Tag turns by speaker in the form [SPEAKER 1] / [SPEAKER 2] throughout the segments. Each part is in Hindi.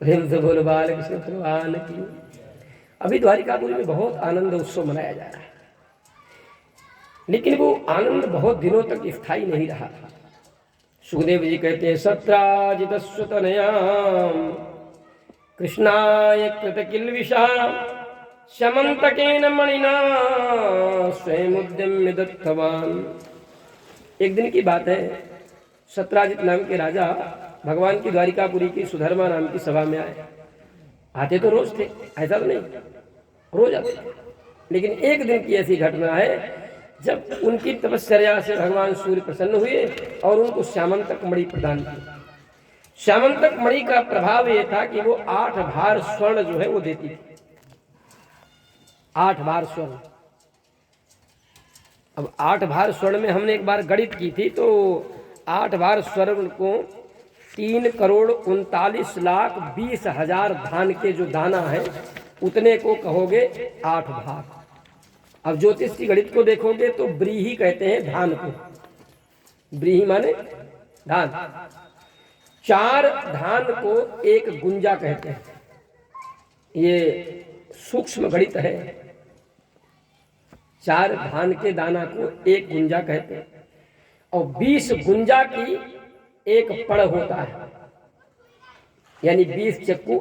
[SPEAKER 1] प्रेम से बोलो बाल कृष्ण भगवान की। अभी द्वारिकापुरी में बहुत आनंद उत्सव मनाया जा रहा है, लेकिन वो आनंद बहुत दिनों तक स्थायी नहीं रहा। सुखदेव जी कहते हैं सत्राजितस्वतनयाम कृष्णाय कृतकिल्बिषा शमंतकेन मणिना स्वयं उद्यम्य दत्तवान। एक दिन की बात है, सत्राजित नाम के राजा भगवान की द्वारिकापुरी की सुधर्मा नाम की सभा में आए। आते तो रोज थे, ऐसा तो नहीं, रोज आते थे, लेकिन एक दिन की ऐसी घटना है जब उनकी तपश्चर्या से भगवान सूर्य प्रसन्न हुए और उनको श्यामंतक मणि प्रदान की। श्यामंतक मणि का प्रभाव यह था कि वो 8 भार स्वर्ण जो है वो देती थी, 8 भार स्वर्ण। अब 8 भार स्वर्ण में हमने एक बार गणित की थी, तो 8 भार स्वर्ण को 3,39,20,000 धान के जो दाना है उतने को कहोगे 8 भार। अब ज्योतिष की गणित को देखोगे तो ब्रीही कहते हैं धान को, ब्रीही माने धान। 4 धान को 1 गुंजा कहते हैं, ये सूक्ष्म गणित है। 4 धान के दाना को 1 गुंजा कहते हैं, और 20 गुंजा की 1 पड़ होता है, यानी 20 चक्कू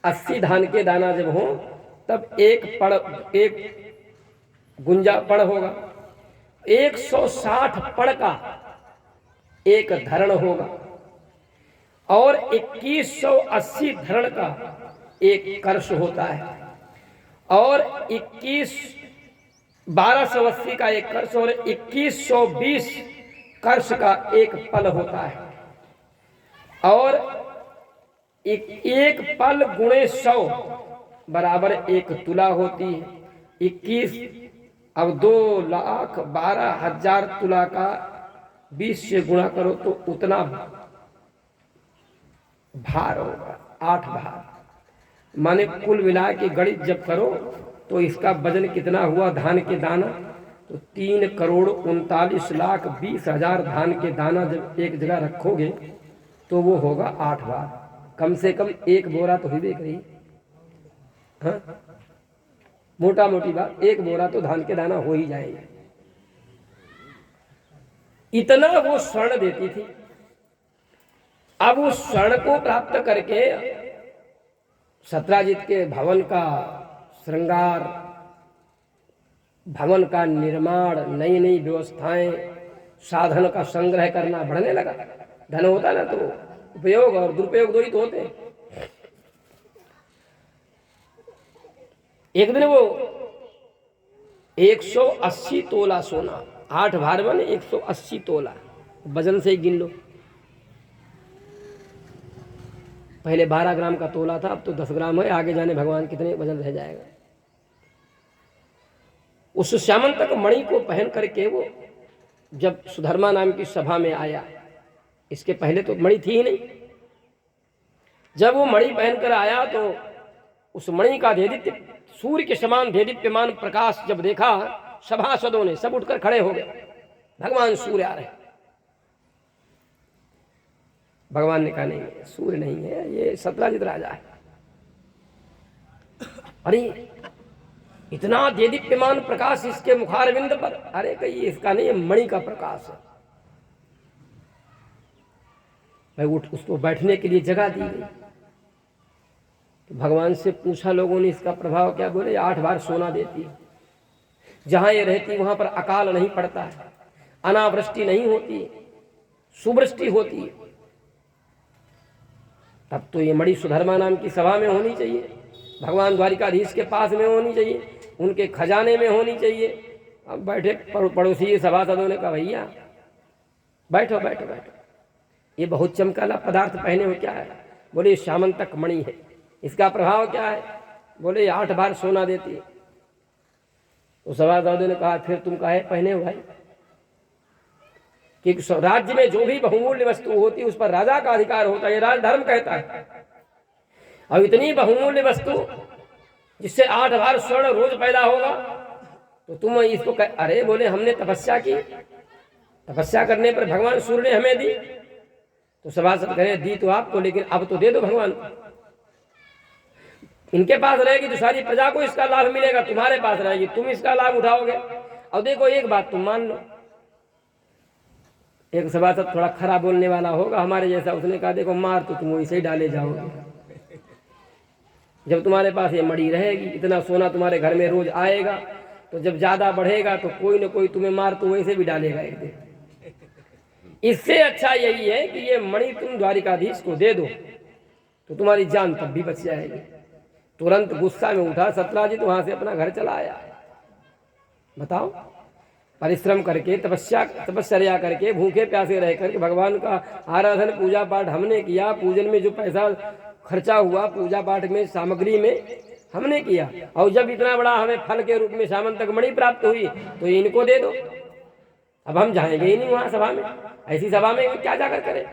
[SPEAKER 1] 80 धान के दाना जब हो तब 1 गुंजा पड़ होगा। 160 पड़ का 1 धरण होगा, और 2180 धरण का 1 कर्ष होता है, और 1280 का 1 कर्ष, और 2120 कर्ष का 1 पल होता है, और एक पल गुणे 100 बराबर 1 तुला होती है। 21 अब 2,12,000 तुला का 20 से गुणा करो तो उतना भार होगा, 8 भार। माने कुल मिला के गणित जब करो तो इसका वजन कितना हुआ धान के दाना, तो 3,39,20,000 धान के दाना जब एक जगह रखोगे तो वो होगा 8 बार। कम से कम 1 बोरा तो ही देख रही, हाँ, मोटा मोटी बात 1 बोरा तो धान के दाना हो ही जाएगा। इतना वो स्वर्ण देती थी। अब उस स्वर्ण को प्राप्त करके सत्राजित के भवन का श्रृंगार, भवन का निर्माण, नई नई व्यवस्थाएं, साधन का संग्रह करना बढ़ने लगा। धन होता ना तो उपयोग और दुरुपयोग 2 ही तो होते हैं। एक दिन वो 180 तोला सोना, 8 भार माने 180 तोला, वजन से ही गिन लो। पहले 12 ग्राम का तोला था, अब तो 10 ग्राम है, आगे जाने भगवान कितने वजन रह जाएगा। उस श्यामंतक मणि को पहन करके वो जब सुधर्मा नाम की सभा में आया, इसके पहले तो मणि थी ही नहीं। जब वो मणि पहनकर आया तो उस मणि का देदीप्य, सूर्य के समान देदीप्यमान प्रकाश जब देखा, सभासदों ने सब उठकर खड़े हो गए। भगवान सूर्य आ रहे। भगवान ने कहा नहीं, सूर्य नहीं है, ये सत्राजित राजा है। अरे इतना देदीप्यमान प्रकाश इसके मुखारविंद पर, अरे कहीं इसका नहीं, मणि का प्रकाश है। भाई उसको बैठने के लिए जगह दी गई। तो भगवान से पूछा लोगों ने, इसका प्रभाव क्या? बोले 8 बार सोना देती है, जहां ये रहती वहां पर अकाल नहीं पड़ता है, अनावृष्टि नहीं होती, सुवृष्टि होती है। तब तो ये मणि सुधर्मा नाम की सभा में होनी चाहिए, भगवान द्वारिकाधीश के पास में होनी चाहिए, उनके खजाने में होनी चाहिए। अब बैठे पड़ोसी सभासदों ने कहा भैया बैठो बैठो बैठो, ये बहुत चमकाला पदार्थ पहने हो, क्या है? बोले श्यामंतक मणि है। इसका प्रभाव क्या है? बोले 8 बार सोना देती है। तो सभासदों ने कहा फिर तुम काहे पहने हो भाई? कि राज्य में जो भी बहुमूल्य वस्तु होती है उस पर राजा का अधिकार होता है, ये राजधर्म कहता है। अब इतनी बहुमूल्य वस्तु जिससे 8 बार स्वर्ण रोज पैदा होगा, तो तुम इसको अरे बोले हमने तपस्या की, तपस्या करने पर भगवान सूर्य ने हमें दी, तो सभासद कहे दी तो आपको, लेकिन अब तो दे दो भगवान। इनके पास रहेगी तो सारी प्रजा को इसका लाभ मिलेगा, तुम्हारे पास रहेगी तुम इसका लाभ उठाओगे। और देखो एक बात तुम मान लो, एक सभासद थोड़ा खराब बोलने वाला होगा हमारे जैसा, उसने कहा देखो मार तो तुम वैसे ही डाले जाओगे। जब तुम्हारे पास ये मड़ी रहेगी, इतना सोना तुम्हारे घर में रोज आएगा, तो जब ज्यादा बढ़ेगा तो कोई ना कोई तुम्हें मार तो वैसे भी डालेगा एक दिन। इससे अच्छा यही है कि ये मणि तुम द्वारिकाधीश को दे दो, तो तुम्हारी जान तब भी बच जाएगी। तुरंत गुस्सा में उठा सत्राजित, वहां से अपना घर चला आया। बताओ, परिश्रम करके तपस्या करके भूखे प्यासे रह करके भगवान का आराधन पूजा पाठ हमने किया, पूजन में जो पैसा खर्चा हुआ पूजा पाठ में सामग्री में हमने किया, और जब इतना बड़ा हमें फल के रूप में सामंतक मणि प्राप्त हुई तो इनको दे दो। अब हम जाएंगे ही नहीं वहां सभा में, ऐसी सभा में क्या जाकर करें।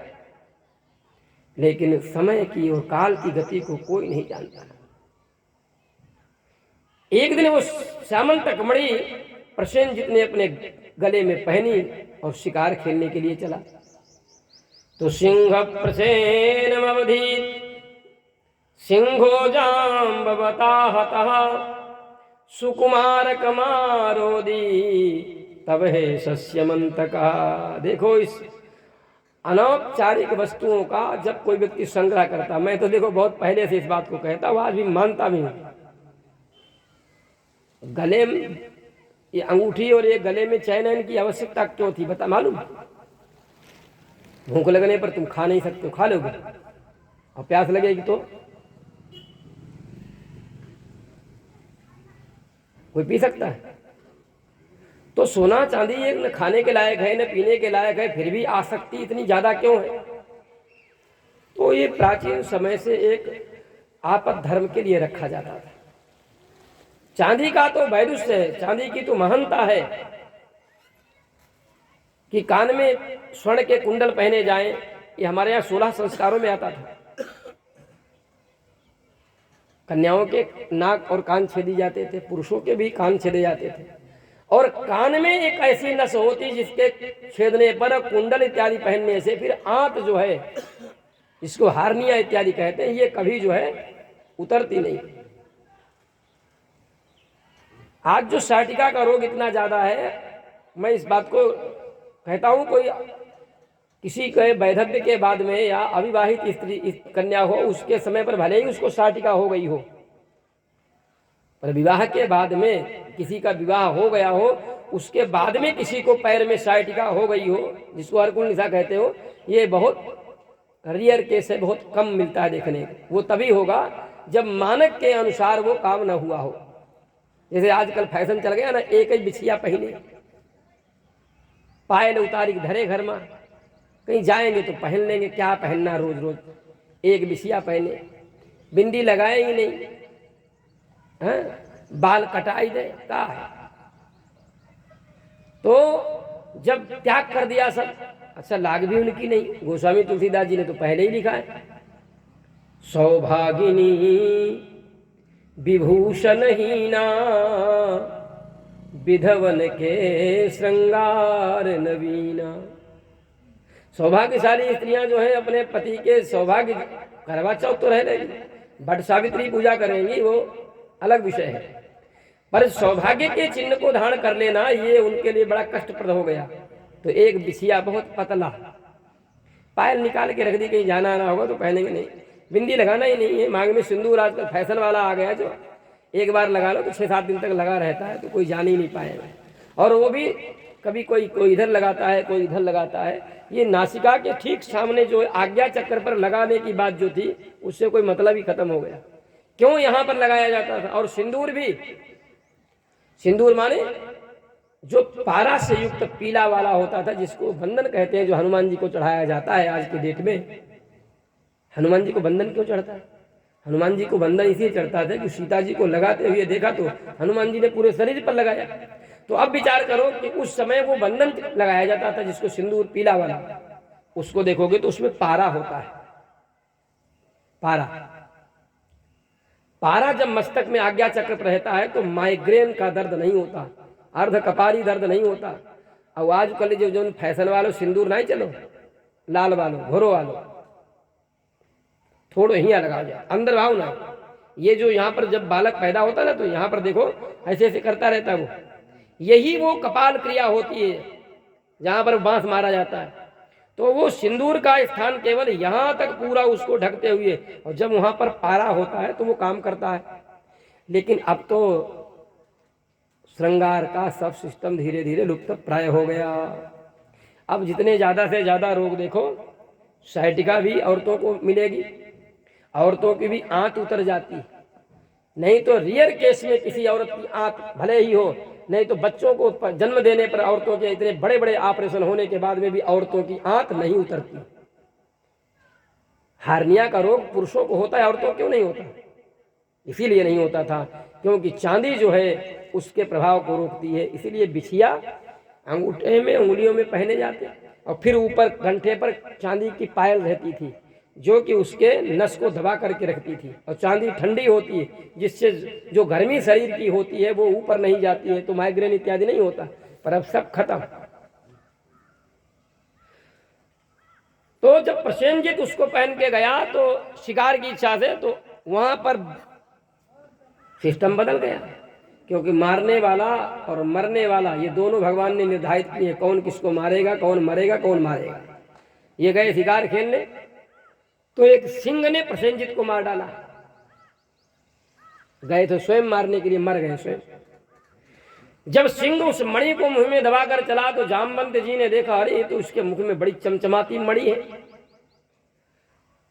[SPEAKER 1] लेकिन समय की और काल की गति को कोई नहीं जानता। एक दिन वो सामंतक मणि प्रसेनजित ने अपने गले में पहनी और शिकार खेलने के लिए चला। तो सिंह प्रसेनमवधीत सिंहो जाम्बवता हतः सुकुमार कमारोदी तब है सस्यमंतका। देखो इस अनौपचारिक वस्तुओं का जब कोई व्यक्ति संग्रह करता, मैं तो देखो बहुत पहले से इस बात को कहता हूं, आज भी मानता भी हूं। गले में ये अंगूठी और ये गले में चैन की आवश्यकता क्यों थी बता मालूम? भूख लगने पर तुम खा नहीं सकते, खा लोगे, और प्यास लगेगी तो कोई पी सकता है? तो सोना चांदी एक न खाने के लायक है न पीने के लायक है, फिर भी आसक्ति इतनी ज्यादा क्यों है? तो ये प्राचीन समय से एक आपद धर्म के लिए रखा जाता था। चांदी का तो वैदुष्य है, चांदी की तो महानता है कि कान में स्वर्ण के कुंडल पहने जाएं। ये हमारे यहाँ 16 संस्कारों में आता था। कन्याओं के नाक और कान छेदी जाते थे, पुरुषों के भी कान छेदे जाते थे, और कान में एक ऐसी नस होती जिसके छेदने पर कुंडल इत्यादि पहनने से फिर आंत जो है, इसको हार्निया इत्यादि कहते हैं, ये कभी जो है उतरती नहीं। आज जो साइटिका का रोग इतना ज्यादा है, मैं इस बात को कहता हूं, कोई किसी के वैधव्य के बाद में या अविवाहित स्त्री कन्या हो, उसके समय पर भले ही उसको साइटिका हो गई हो, पर विवाह के बाद में किसी का विवाह हो गया हो, उसके बाद में किसी को पैर में साइटिका हो गई हो, जिसको अर्कुन निशा कहते हो, ये बहुत रेयर केस है, बहुत कम मिलता है देखने को। वो तभी होगा जब मानक के अनुसार वो काम न हुआ हो। जैसे आजकल फैशन चल गया ना, एक ही बिछिया पहने, पायल उतारी धरे घर में, कहीं जाएंगे तो पहन लेंगे, क्या पहनना रोज रोज, एक बिछिया पहने, बिंदी लगाए ही नहीं, हाँ? बाल कटाई दे क्या है। तो जब त्याग कर दिया सब, अच्छा लाग भी उनकी नहीं। गोस्वामी तुलसीदास जी ने तो पहले ही लिखा है, सौभागिनी विभूषणहीना विधवन के श्रृंगार नवीना। सौभाग्यशाली स्त्रियां जो है अपने पति के सौभाग्य, करवा चौथ तो रह लेगी, बट सावित्री पूजा करेंगी, वो अलग विषय है, पर सौभाग्य के चिन्ह को धारण कर लेना ये उनके लिए बड़ा कष्टप्रद हो गया। तो एक बिछिया बहुत पतला, पायल निकाल के रख दी, कहीं जाना आना होगा तो पहनेंगे नहीं, बिंदी लगाना ही नहीं है, मांग में सिंदूर आजकल फैशन वाला आ गया, जो एक बार लगा लो तो 6-7 दिन तक लगा रहता है, तो कोई जान ही नहीं पाएगा। और वो भी कभी कोई इधर लगाता है, कोई इधर लगाता है। ये नासिका के ठीक सामने जो आज्ञा चक्र पर लगाने की बात जो थी, उससे कोई मतलब ही खत्म हो गया। क्यों यहाँ पर लगाया जाता था? और सिंदूर भी, सिंदूर माने जो पारा से युक्त पीला वाला होता था, जिसको बंधन कहते हैं, जो हनुमान जी को चढ़ाया जाता है आज के डेट में। हनुमान जी को बंधन क्यों चढ़ता है? हनुमान जी को बंधन इसलिए चढ़ता था कि सीता जी को लगाते हुए देखा तो हनुमान जी ने पूरे शरीर पर लगाया। तो अब विचार करो कि उस समय वो बंधन लगाया जाता था जिसको सिंदूर पीला वाला, उसको देखोगे तो उसमें पारा होता है। पारा जब मस्तक में आज्ञा चक्र पर रहता है तो माइग्रेन का दर्द नहीं होता, अर्ध कपारी दर्द नहीं होता। और आजकल जो फैशन वालों सिंदूर नहीं चलो, लाल वालों, घोरो वालों, थोड़ो हिया लगाओ जाए, अंदर भाव ना। ये जो यहाँ पर जब बालक पैदा होता है ना, तो यहाँ पर देखो ऐसे ऐसे करता रहता है वो, यही वो कपाल क्रिया होती है जहाँ पर बांस मारा जाता है। तो वो सिंदूर का स्थान केवल यहाँ तक पूरा उसको ढकते हुए, और जब वहां पर पारा होता है तो वो काम करता है। लेकिन अब तो श्रृंगार का सब सिस्टम धीरे धीरे लुप्त प्राय हो गया। अब जितने ज्यादा से ज्यादा रोग देखो, साइटिका भी औरतों को मिलेगी, औरतों की भी आंत उतर जाती, नहीं तो रियर केस में किसी औरत की आंत भले ही हो, नहीं तो बच्चों को जन्म देने पर औरतों के इतने बड़े बड़े ऑपरेशन होने के बाद में भी औरतों की आंत नहीं उतरती। हार्निया का रोग पुरुषों को होता है, औरतों क्यों नहीं होता? इसीलिए नहीं होता था क्योंकि चांदी जो है उसके प्रभाव को रोकती है। इसीलिए बिछिया अंगूठे में, उंगलियों में पहने जाते, और फिर ऊपर कंठे पर चांदी की पायल रहती थी जो कि उसके नस को दबा करके रखती थी। और चांदी ठंडी होती है, जिससे जो गर्मी शरीर की होती है वो ऊपर नहीं जाती है, तो माइग्रेन इत्यादि नहीं होता। पर अब सब खत्म। तो जब प्रसेनजित उसको पहन के गया तो शिकार की इच्छा से, तो वहां पर सिस्टम बदल गया, क्योंकि मारने वाला और मरने वाला ये दोनों भगवान ने निर्धारित किए, कौन किसको मारेगा, कौन मरेगा, कौन मारेगा। ये गए शिकार खेलने, तो एक सिंह ने प्रसेनजित को मार डाला। गए तो स्वयं मारने के लिए, मर गए स्वयं। जब सिंह उस मणि को मुंह में दबाकर चला तो जामवंत जी ने देखा, अरे तो उसके मुख में बड़ी चमचमाती मणि है।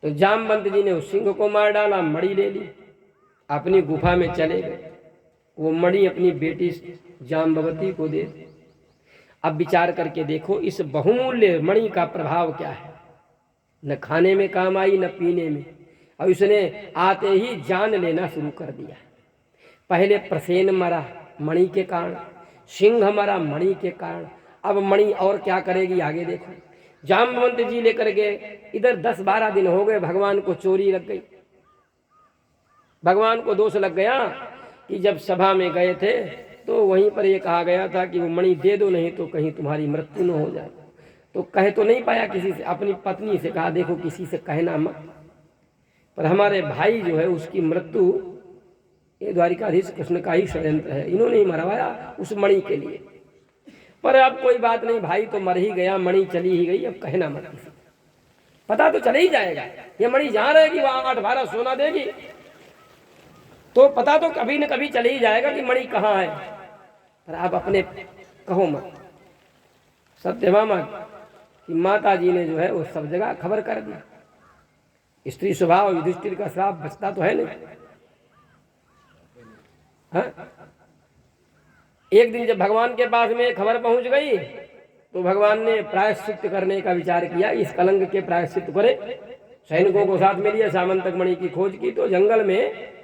[SPEAKER 1] तो जामवंत जी ने उस सिंह को मार डाला, मणि ले ली, अपनी गुफा में चले गए। वो मणि अपनी बेटी जाम्बवती को दे दी। अब विचार करके देखो इस बहुमूल्य मणि का प्रभाव क्या है। न खाने में काम आई, न पीने में, और उसने आते ही जान लेना शुरू कर दिया। पहले प्रसेन मरा मणि के कारण, सिंह मरा मणि के कारण, अब मणि और क्या करेगी आगे देखो। जाम्बवंत जी लेकर गए, इधर 10-12 दिन हो गए, भगवान को चोरी लग गई। भगवान को दोष लग गया कि जब सभा में गए थे तो वहीं पर ये कहा गया था कि वो मणि दे दो, नहीं तो कहीं तुम्हारी मृत्यु न हो जाए। तो कह तो नहीं पाया किसी से, अपनी पत्नी से कहा देखो किसी से कहना मत, पर हमारे भाई जो है उसकी मृत्यु ये द्वारिकाधीश कृष्ण का ही षड्यंत्र है, इन्होंने ही मरवाया उस मणि के लिए। पर अब कोई बात नहीं, भाई तो मर ही गया, मणि चली ही गई, अब कहना मत किसी, पता तो चले ही जाएगा। ये मणि जहाँ रहेगी वहां 8-12 सोना देगी, तो पता तो कभी न कभी चले ही जाएगा कि मणि कहाँ है। पर आप अपने कहो मत। सत्यभामा कि माता जी ने जो है वो सब जगह खबर कर दी। स्त्री स्वभाव, युधिष्ठिर का श्राप बचता तो है नहीं। हाँ? एक दिन जब भगवान के पास में खबर पहुंच गई तो भगवान ने प्रायश्चित करने का विचार किया, इस कलंक के प्रायश्चित करे। सैनिकों को साथ में लिया, सामंतक मणि की खोज की, तो जंगल में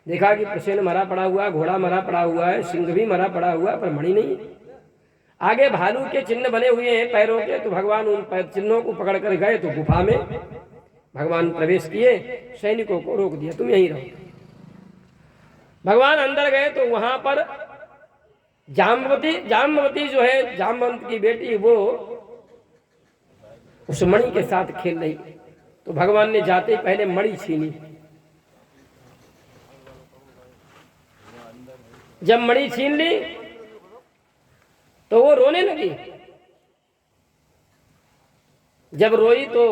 [SPEAKER 1] देखा कि प्रसेन मरा पड़ा हुआ, घोड़ा मरा पड़ा हुआ है, सिंह भी मरा पड़ा हुआ, पर मणि नहीं। आगे भालू के चिन्ह बने हुए हैं पैरों के, तो भगवान उन चिन्हों को पकड़ कर गए, तो गुफा में भगवान प्रवेश किए, सैनिकों को रोक दिया, तुम यहीं रहो। भगवान अंदर गए तो वहां पर जाम्बवती जो है जामवंत की बेटी, वो उस मणि के साथ खेल रही। तो भगवान ने जाते ही पहले मणि छीनी। जब मणि छीन ली तो वो रोने लगी। जब रोई तो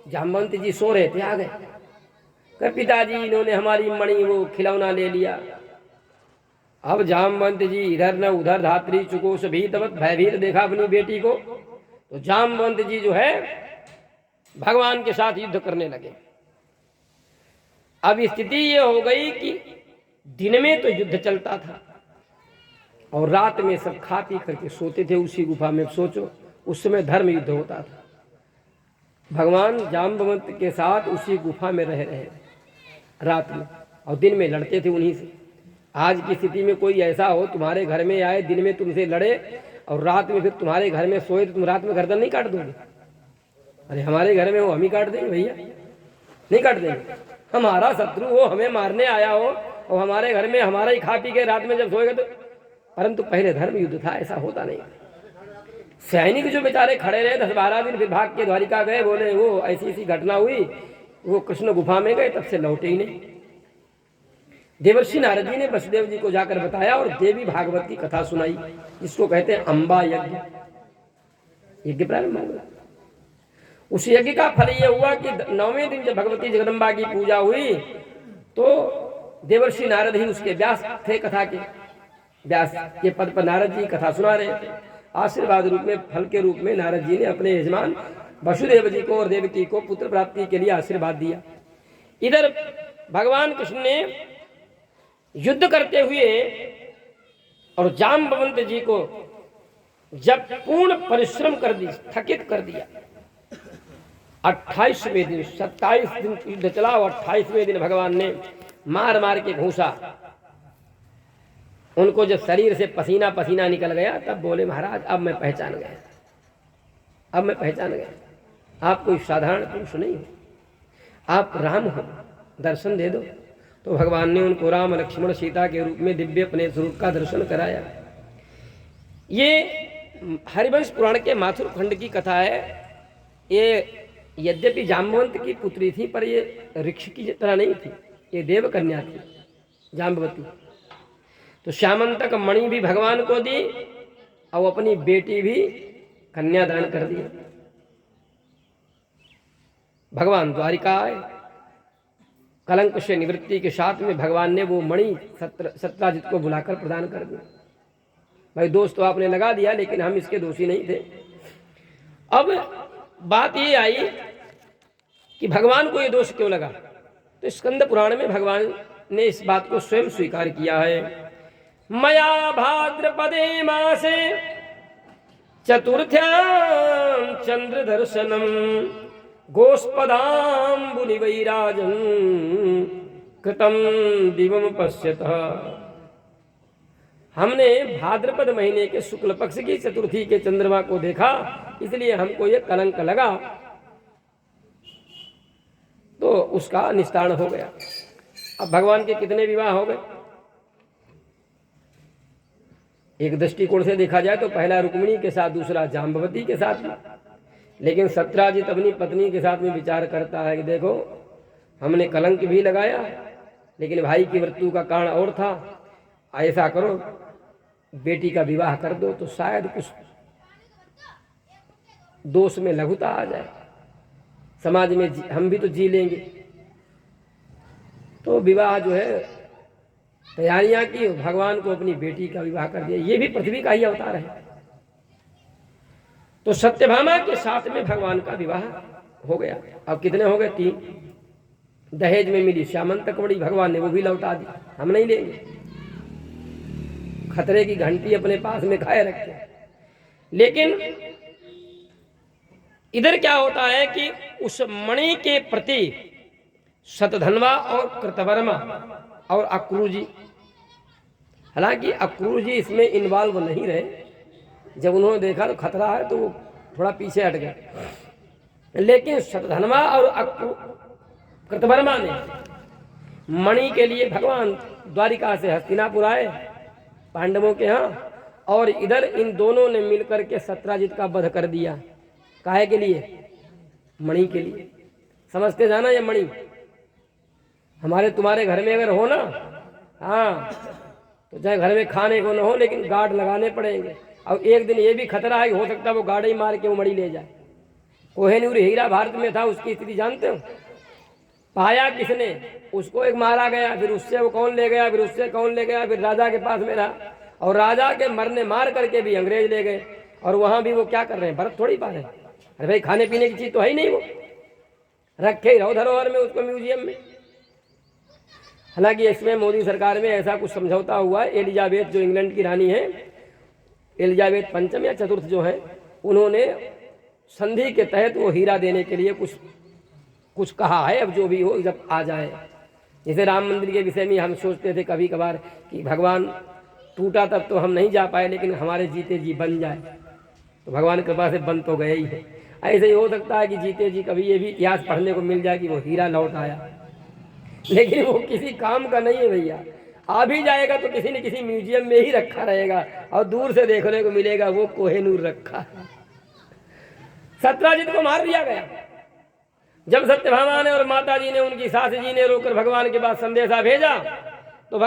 [SPEAKER 1] जामवंत जी सो रहे थे, आ गए, कहे पिताजी इन्होंने हमारी मणि वो खिलौना ले लिया। अब जामवंत जी इधर न उधर, धात्री चुकोश भीतवत, भयभीत देखा अपनी बेटी को। तो जामवंत जी जो है भगवान के साथ युद्ध करने लगे। अब स्थिति ये हो गई कि दिन में तो युद्ध चलता था और रात में सब खा पी करके सोते थे उसी गुफा में। सोचो उस समय धर्म युद्ध होता था। भगवान जाम्बवंत के साथ उसी गुफा में रह रहे रात में, और दिन में लड़ते थे उन्हीं से। आज की स्थिति में कोई ऐसा हो तुम्हारे घर में आए, दिन में तुमसे लड़े और रात में फिर तुम्हारे घर में सोए, तो तुम रात में गर्दन नहीं काट दोगे? अरे हमारे घर में हो, हम ही काट देंगे भैया, नहीं काट देंगे। हमारा शत्रु हो, हमें मारने आया हो और हमारे घर में हमारा ही खा पी के रात में जब सोएगा तो। परंतु पहले धर्म युद्ध था, ऐसा होता नहीं। सैनिक जो बेचारे खड़े रहे 10-12 दिन, फिर भाग के द्वारिका गए, बोले वो ऐसी ऐसी घटना हुई, वो कृष्ण गुफा में गए, तब से लौटे ही नहीं। देवर्षि नारद जी ने वसुदेव जी को जाकर बताया और देवी भागवत की कथा सुनाई, जिसको कहते हैं अम्बा यज्ञ। यज्ञ प्रारंभ हुआ। उस यज्ञ का फल यह हुआ कि 9वें दिन जब भगवती जगदम्बा की पूजा हुई तो देवर्षि नारद ही उसके व्यास थे, कथा के व्यास के पद पर नारद जी कथा सुना रहे थे। आशीर्वाद रूप में, फल के रूप में नारद जी ने अपने यजमान वसुदेव जी को और देवकी को पुत्र प्राप्ति के लिए आशीर्वाद दिया। इधर भगवान कृष्ण ने युद्ध करते हुए और जाम्बवंत जी को जब पूर्ण परिश्रम कर दी, थकित कर दिया, 28वें दिन, 27 दिन युद्ध चला और 28वें दिन भगवान ने मार मार के घूसा। उनको जब शरीर से पसीना पसीना निकल गया तब बोले, महाराज अब मैं पहचान गया, अब मैं पहचान गया, आप कोई साधारण पुरुष नहीं हो, आप राम हो, दर्शन दे दो। तो भगवान ने उनको राम लक्ष्मण सीता के रूप में दिव्य अपने स्वरूप का दर्शन कराया। ये हरिवंश पुराण के माथुर खंड की कथा है। ये यद्यपि जाम्बवंत की पुत्री थी, पर ये ऋक्ष की तरह नहीं थी, ये देव कन्या थी जाम्बवती। तो श्यामंतक मणि भी भगवान को दी और अपनी बेटी भी कन्यादान कर दी। भगवान द्वारिका आए, कलंक से निवृत्ति के साथ में भगवान ने वो मणि सत्राजित को बुलाकर प्रदान कर दी। भाई दोष तो आपने लगा दिया, लेकिन हम इसके दोषी नहीं थे। अब बात ये आई कि भगवान को ये दोष क्यों लगा। तो स्कंद पुराण में भगवान ने इस बात को स्वयं स्वीकार किया है। मया भाद्रपदे मासे चतुर्थ्यां चंद्र दर्शनम गोस्पदाम्बुनि वैराजं कृतं दिवम पश्यतः। हमने भाद्रपद महीने के शुक्ल पक्ष की चतुर्थी के चंद्रमा को देखा, इसलिए हमको ये कलंक लगा, तो उसका निस्तारण हो गया। अब भगवान के कितने विवाह हो गए? एक दृष्टिकोण से देखा जाए तो पहला रुक्मिणी के साथ, दूसरा जाम्बवती के साथ में। लेकिन सत्राजित अपनी पत्नी के साथ में विचार करता है कि देखो हमने कलंक भी लगाया, लेकिन भाई की मृत्यु का कारण और था, ऐसा करो बेटी का विवाह कर दो तो शायद कुछ दोष में लघुता आ जाए, समाज में हम भी तो जी लेंगे। तो विवाह जो है तैयारियां की, भगवान को अपनी बेटी का विवाह कर दिया। ये भी पृथ्वी का ही अवतार है। तो सत्यभामा के साथ में भगवान का विवाह हो गया। अब कितने हो गए? 3। दहेज में मिली श्यामंतक मणि, भगवान ने वो भी लौटा दी, हम नहीं लेंगे, खतरे की घंटी अपने पास में खाए रखे। लेकिन इधर क्या होता है कि उस मणि के प्रति शतधन्वा और कृतवर्मा और अक्रूजी, हालांकि अक्रूजी इसमें इन्वॉल्व नहीं रहे, जब उन्होंने देखा तो खतरा है तो वो थोड़ा पीछे हट गए। लेकिन शतधन्वा और कृतवर्मा ने मणि के लिए भगवान द्वारिका से हस्तिनापुर आए पांडवों के यहाँ, और इधर इन दोनों ने मिलकर के सत्राजित का वध कर दिया। काहे के लिए? मणि के लिए। समझते जाना, ये मणि हमारे तुम्हारे घर में अगर हो ना, हाँ, तो चाहे घर में खाने को न हो, लेकिन गार्ड लगाने पड़ेंगे। और एक दिन ये भी खतरा है, हो सकता है वो गार्ड ही मार के वो मणि ले जाए। कोहिनूर हीरा भारत में था, उसकी स्थिति जानते हो? पाया किसने? उसको एक मारा गया, फिर उससे वो कौन ले गया, फिर उससे कौन ले गया, फिर राजा के पास में रहा, और राजा के मरने मार करके भी अंग्रेज ले गए। और वहां भी वो क्या कर रहे हैं? बर्फ थोड़ी पा रहे हैं। अरे भाई खाने पीने की चीज तो है ही नहीं, वो रखे ही रहो धरोहर में, उसको म्यूजियम में। हालांकि इसमें मोदी सरकार में ऐसा कुछ समझौता हुआ है। एलिजाबेथ जो इंग्लैंड की रानी है, एलिजाबेथ पंचम या चतुर्थ जो है, उन्होंने संधि के तहत वो हीरा देने के लिए कुछ कहा है। अब जो भी हो, जब आ जाए। जैसे राम मंदिर के विषय में हम सोचते थे कभी कभार कि भगवान टूटा तब तो हम नहीं जा पाए, लेकिन हमारे जीते जी बन जाए, तो भगवान कृपा से बन तो गए ही है। ऐसे ही हो सकता है कि जीते जी कभी ये भी इतिहास पढ़ने को मिल जाए कि वो हीरा लौट आया, लेकिन वो किसी काम का नहीं है भैया। आ भी जाएगा तो किसी न किसी म्यूजियम में ही रखा रहेगा, और दूर से देखने को मिलेगा वो कोहिनूर रखा है। सत्यजित को मार दिया गया। जब सत्यभामा ने और माता जी ने, उनकी सास जी ने रोकर भगवान के पास संदेशा भेजा, तो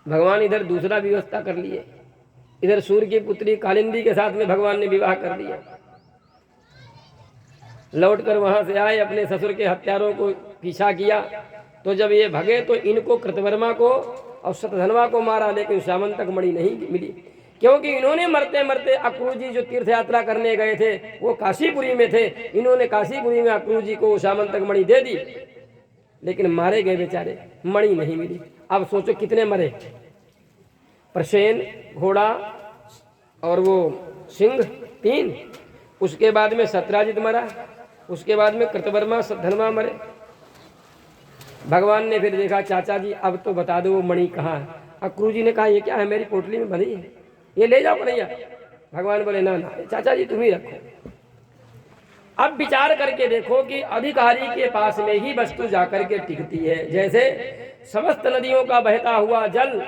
[SPEAKER 1] भगवान इधर दूसरा व्यवस्था कर लिए। इधर सूर्य की पुत्री कालिंदी के साथ में भगवान ने विवाह कर दिया। लौटकर वहां से आए, अपने ससुर के हत्यारों को पीछा किया। तो जब ये भगे तो इनको, कृतवर्मा को और शतधनवा को मारा, लेकिन श्यामंतक मणि नहीं मिली, क्योंकि इन्होंने मरते मरते अक्रूर जी जो तीर्थ यात्रा करने गए थे वो काशीपुरी में थे। इन्होंने काशीपुरी में अक्रूर जी को श्यामंतक मणि दे दी, लेकिन मारे गए बेचारे, मणि नहीं मिली। अब सोचो कितने मरे, प्रसेन, घोड़ा और वो सिंह, 3। उसके बाद में सत्यजित मरा, उसके बाद में कृतवर्मा, शतधनवा मरे। भगवान ने फिर देखा, चाचा जी अब तो बता दो वो मणि कहाँ है। अक्रूर जी ने कहा ये क्या है, मेरी पोटली में बंधी है, ये ले जाओ कन्हैया। भगवान बोले ना ना, चाचा जी तुम ही रखो। अब विचार करके देखो कि अधिकारी के पास में ही वस्तु जाकर के टिकती है। जैसे समस्त नदियों का बहता हुआ जल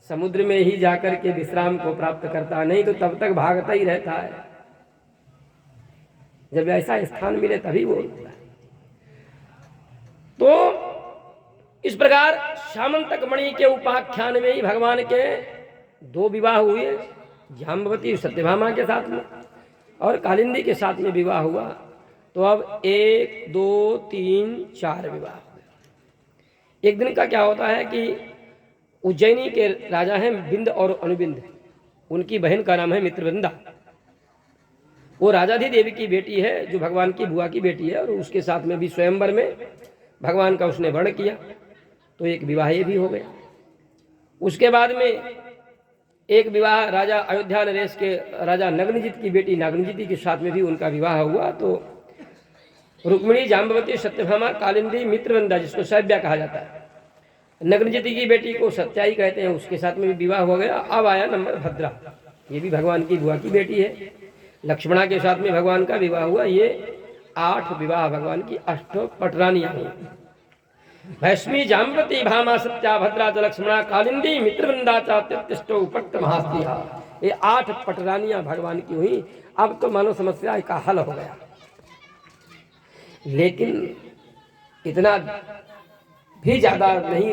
[SPEAKER 1] समुद्र में ही जाकर के विश्राम को प्राप्त करता, नहीं तो तब तक भागता ही रहता है। जब ऐसा स्थान मिले तभी वो उठता है। तो इस प्रकार श्यामंतक मणि के उपाख्यान में ही भगवान के 2 विवाह हुए, जाम्बवती सत्यभामा के साथ में और कालिंदी के साथ में विवाह हुआ। तो अब 1, 2, 3, 4 विवाह हुए। एक दिन का क्या होता है कि उज्जैनी के राजा हैं बिंद और अनुबिंद, उनकी बहन का नाम है मित्रवृंदा। वो राजाधिदेवी की बेटी है, जो भगवान की बुआ की बेटी है, और उसके साथ में भी स्वयंवर में भगवान का उसने वर्ण किया, तो एक विवाह ये भी हो गया। उसके बाद में एक विवाह राजा अयोध्या नरेश के राजा नग्नजित की बेटी नागनजिती के साथ में भी उनका विवाह हुआ। तो रुक्मिणी, जाम्बवती, सत्यभामा, कालिंदी, मित्रवृंदा, जिसको सैव्या कहा जाता है, नग्नजिती की बेटी को सत्याई कहते हैं, उसके साथ में भी विवाह हो गया। अब आया नंबर भद्रा, ये भी भगवान की बुआ की बेटी है। लक्ष्मणा के साथ में भगवान का विवाह हुआ। ये 8 विवाह भगवान की अष्टपटरानियां हुई। भैष्मी, जाम्बवती, भामा, सत्या, भद्रा च लक्ष्मणा, कालिंदी, मित्रवृंदा च तृतीष्टो उपक्त महास्त्रिया, ये 8 पटरानियां भगवान की हुई। अब तो मानो समस्या का हल हो गया, लेकिन इतना भी ज्यादा नहीं